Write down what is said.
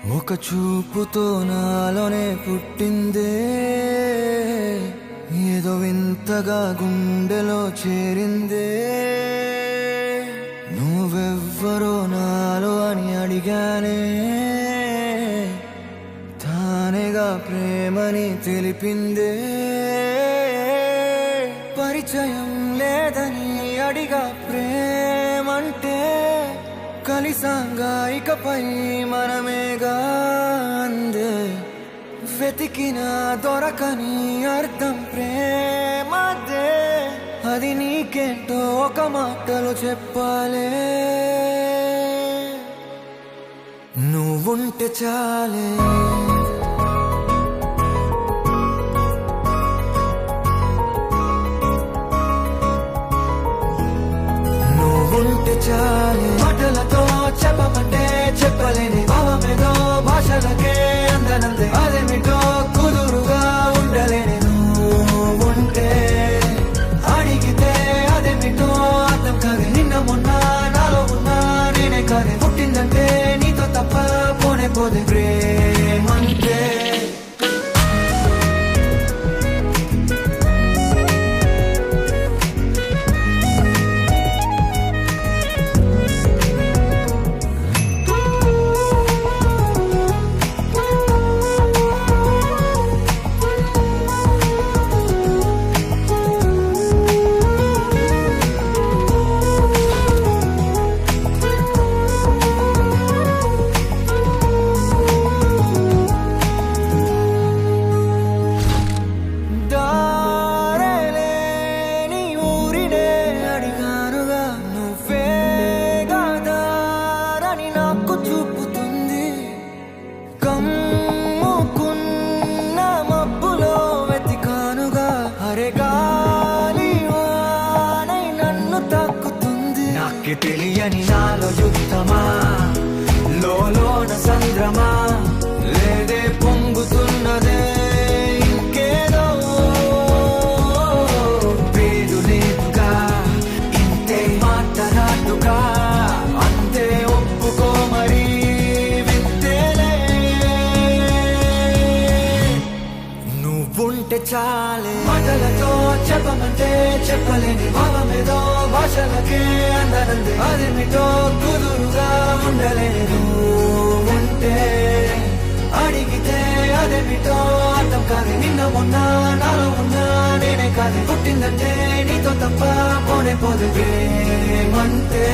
ఒక చూపుతో నాలోనే పుట్టిందే, ఏదో వింతగా గుండెలో చేరిందే. నువ్వెవ్వరో నాలో అని అడిగానే, తానేగా ప్రేమని తెలిపిందే. పరిచయం లేదని అడిగా ప్రేమంటే, కలిసాంగా ఇకపై మనమేగా అందే. వెతికిన దొరకని అర్థం ప్రేమదే, అది నీకేంటో ఒక మాటలో చెప్పాలే. నువ్వుంటే చాలే, నువ్వుంటే చాలే. మాటలతో చెప్పమంటే చెప్పలేని భావమేదో, భాషలకే అందనందే అదేమిటో కుదురుగా ఉండలేని. నువ్వుంటే అడిగితే అదేమిటో అర్థం కాదే. నిన్న మొన్న నాలో ఉన్నా నేనే కాదే. పుట్టిందంటే నీతో తప్ప పోనే పోదే ప్రేమంతే. తెలియని నాలో యుద్ధమా, లోన సంద్రమా, లేదే పొంగుతున్నదే ఇంకేదో. పేరు లేదుగా ఇంతే మాట్లాడుగా, అంతే ఒప్పుకో మరి వింతేలే. నువ్వుంటే చాలే. మాటలతో చెప్పమంటే చెప్పలేని భావమేదో, భాషలకే అందనందే అదేమిటో కుదురుగా ఉండలేని. నువ్వుంటే అడిగితే అదేమిటో అర్థం కాదే. నిన్న మొన్న నాలో ఉన్నా నేనే కాదే. పుట్టిందంటే నీతో తప్ప పోనే పోదే ప్రేమంతే.